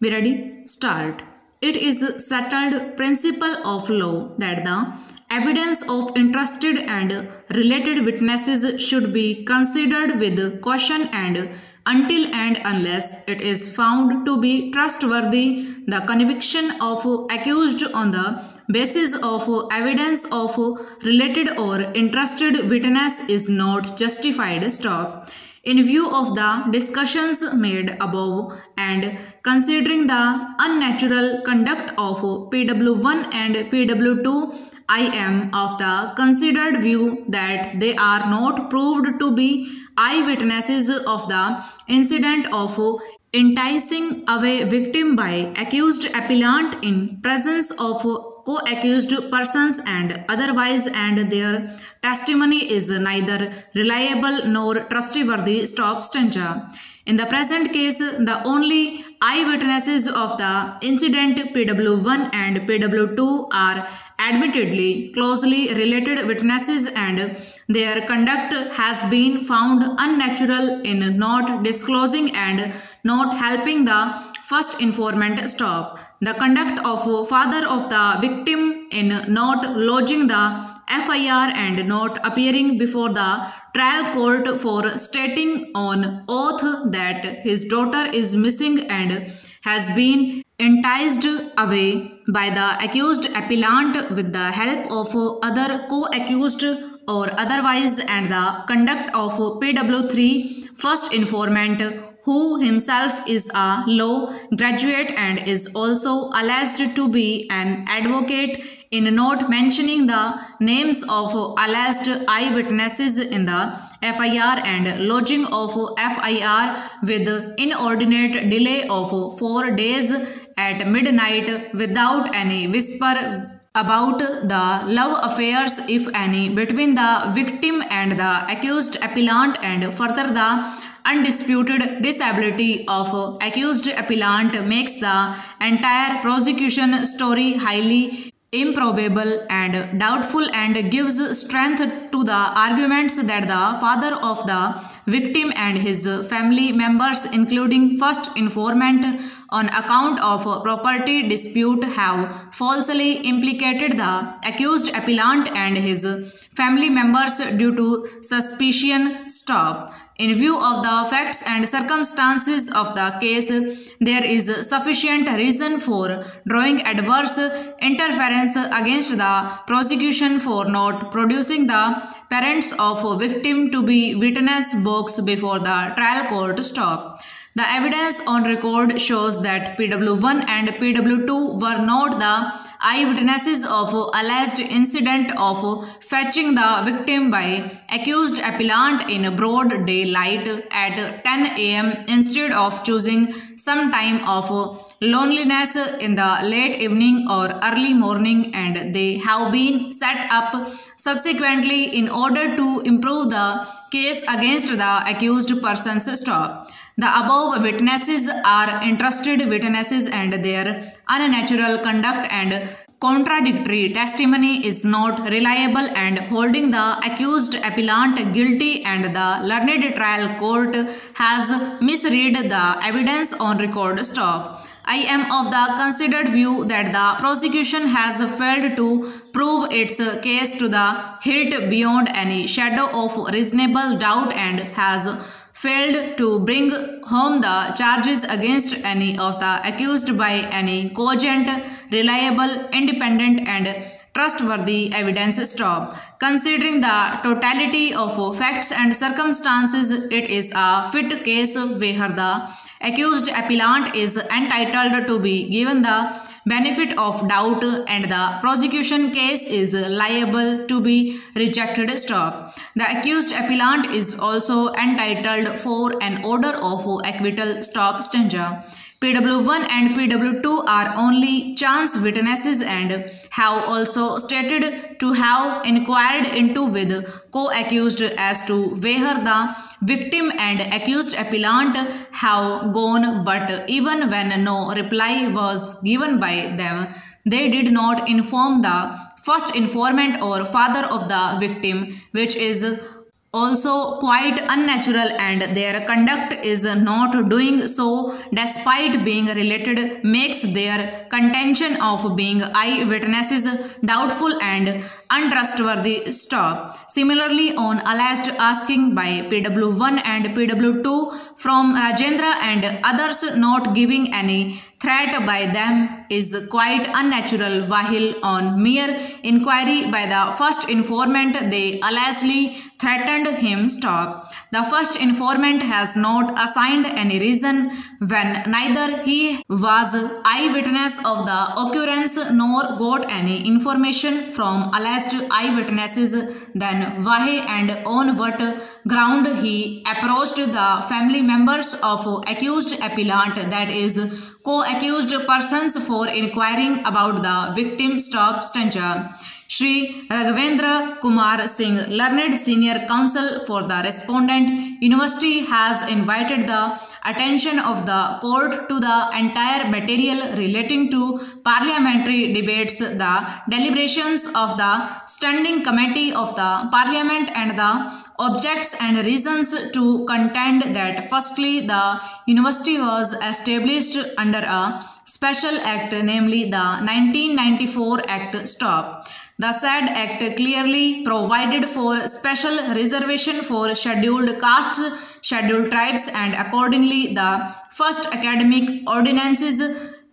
Be ready? Start. It is a settled principle of law that the evidence of interested and related witnesses should be considered with caution and until and unless it is found to be trustworthy, the conviction of accused on the basis of evidence of related or interested witness is not justified. Stop. In view of the discussions made above and considering the unnatural conduct of PW1 and PW2, I am of the considered view that they are not proved to be eyewitnesses of the incident of enticing away victim by accused appellant in presence of co-accused persons and otherwise, and their testimony is neither reliable nor trustworthy. Stop. Stanza. In the present case, the only eyewitnesses of the incident PW1 and PW2 are admittedly closely related witnesses, and their conduct has been found unnatural in not disclosing and not helping the first informant. Stop. The conduct of father of the victim in not lodging the FIR and not appearing before the trial court for stating on oath that his daughter is missing and has been enticed away by the accused appellant with the help of other co-accused or otherwise, and the conduct of PW3 first informant, who himself is a law graduate and is also alleged to be an advocate, in not mentioning the names of alleged eyewitnesses in the FIR and lodging of FIR with inordinate delay of 4 days at midnight without any whisper about the love affairs, if any, between the victim and the accused appellant, and further the undisputed disability of accused appellant makes the entire prosecution story highly improbable and doubtful and gives strength to the arguments that the father of the victim and his family members, including first informant, on account of property dispute have falsely implicated the accused appellant and his family members due to suspicion. Stop. In view of the facts and circumstances of the case, there is sufficient reason for drawing adverse interference against the prosecution for not producing the parents of victim to be witness box before the trial court. Stop. The evidence on record shows that PW1 and PW2 were not the eyewitnesses of alleged incident of fetching the victim by accused appellant in broad daylight at 10 a.m. instead of choosing some time of loneliness in the late evening or early morning, and they have been set up subsequently in order to improve the case against the accused persons. Stop. The above witnesses are interested witnesses, and their unnatural conduct and contradictory testimony is not reliable, and holding the accused appellant guilty, and the learned trial court has misread the evidence on record. Stop. I am of the considered view that the prosecution has failed to prove its case to the hilt beyond any shadow of reasonable doubt, and has failed to bring home the charges against any of the accused by any cogent, reliable, independent and trustworthy evidence. Stop. Considering the totality of facts and circumstances, it is a fit case where the accused appellant is entitled to be given the benefit of doubt, and the prosecution case is liable to be rejected. Stop. The accused appellant is also entitled for an order of acquittal. Stop. Stanza. PW1 and PW2 are only chance witnesses and have also stated to have inquired into with co-accused as to where the victim and accused appellant have gone, but even when no reply was given by them, they did not inform the first informant or father of the victim, which is also quite unnatural, and their conduct is not doing so despite being related makes their contention of being eyewitnesses doubtful and untrustworthy. Stop. Similarly, on alleged asking by PW1 and PW2 from Rajendra and others not giving any threat by them is quite unnatural, while on mere inquiry by the first informant they allegedly threatened him. Stop. The first informant has not assigned any reason when neither he was eyewitness of the occurrence nor got any information from alleged eyewitnesses. Then why and on what ground he approached the family members of accused appellant, that is co-accused persons, for inquiring about the victim. Stop. Stanza. Shri Raghavendra Kumar Singh, learned senior counsel for the respondent university, has invited the attention of the court to the entire material relating to parliamentary debates, the deliberations of the standing committee of the parliament, and the objects and reasons to contend that firstly the university was established under a special act, namely the 1994 Act. Stop. The said act clearly provided for special reservation for scheduled castes, scheduled tribes, and accordingly the first academic ordinances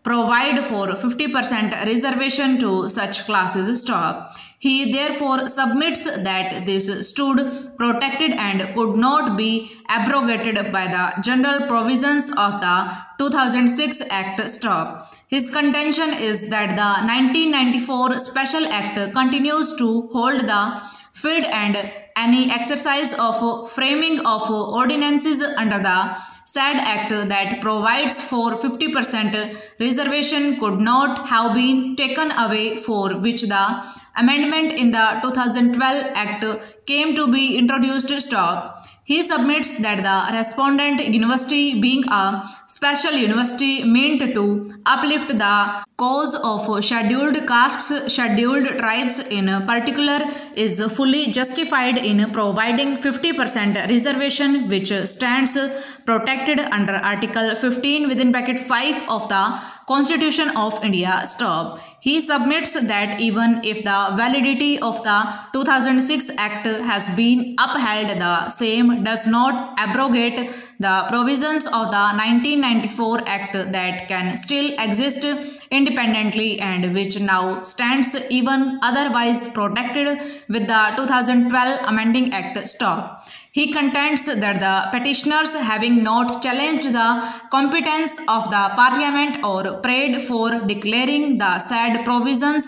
provide for 50% reservation to such classes. Stop. He therefore submits that this stood protected and could not be abrogated by the general provisions of the 2006 Act. Stop. His contention is that the 1994 Special Act continues to hold the field, and any exercise of framing of ordinances under the said act that provides for 50% reservation could not have been taken away, for which the amendment in the 2012 Act came to be introduced. Stop. He submits that the respondent university, being a special university meant to uplift the cause of scheduled castes, scheduled tribes in particular, is fully justified in providing 50% reservation, which stands protected under Article 15 within bracket 5 of the Constitution of India. Stop. He submits that even if the validity of the 2006 Act has been upheld, the same does not abrogate the provisions of the 1994 Act that can still exist independently and which now stands even otherwise protected with the 2012 Amending Act. Stop. He contends that the petitioners, having not challenged the competence of the Parliament or prayed for declaring the said provisions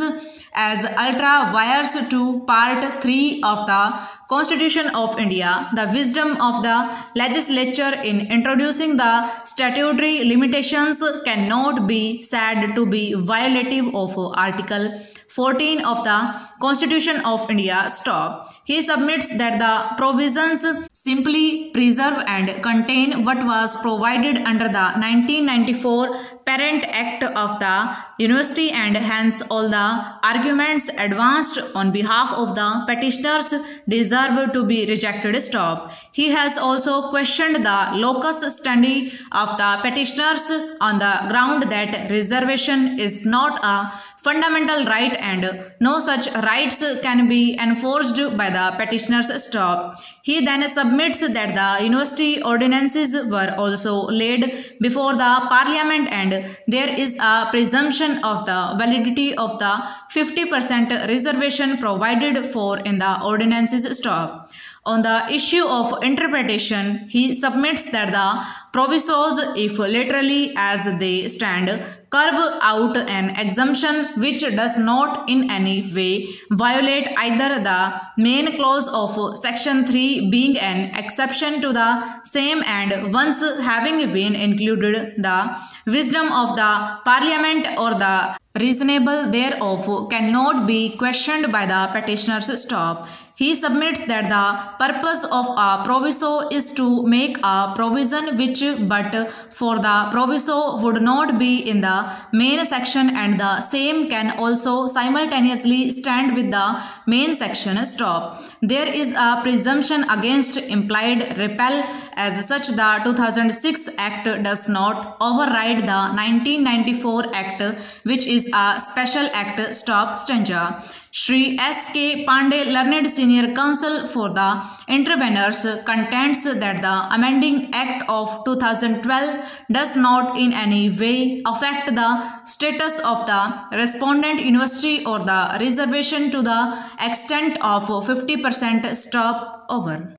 as ultra vires to Part 3 of the Constitution of India, the wisdom of the legislature in introducing the statutory limitations cannot be said to be violative of Article 14 of the Constitution of India. Stop. He submits that the provisions simply preserve and contain what was provided under the 1994 Parent Act of the University, and hence all the arguments advanced on behalf of the petitioners deserve to be rejected. Stop. He has also questioned the locus standi of the petitioners on the ground that reservation is not a fundamental right and no such rights can be enforced by the petitioners. Stop. He then submits that the university ordinances were also laid before the Parliament and there is a presumption of the validity of the 50% reservation provided for in the ordinances. Stop. On the issue of interpretation, he submits that the provisos, if literally as they stand, carve out an exemption which does not in any way violate either the main clause of section 3 being an exception to the same, and once having been included, the wisdom of the Parliament or the reasonable thereof cannot be questioned by the petitioners. Stop. He submits that the purpose of a proviso is to make a provision which but for the proviso would not be in the main section, and the same can also simultaneously stand with the main section stop. There is a presumption against implied repeal. As such, the 2006 Act does not override the 1994 Act, which is a special act. Stop stanza. Shri S.K. Pandey, learned senior counsel for the interveners, contends that the amending Act of 2012 does not in any way affect the status of the respondent university or the reservation to the extent of 50%. Stop over.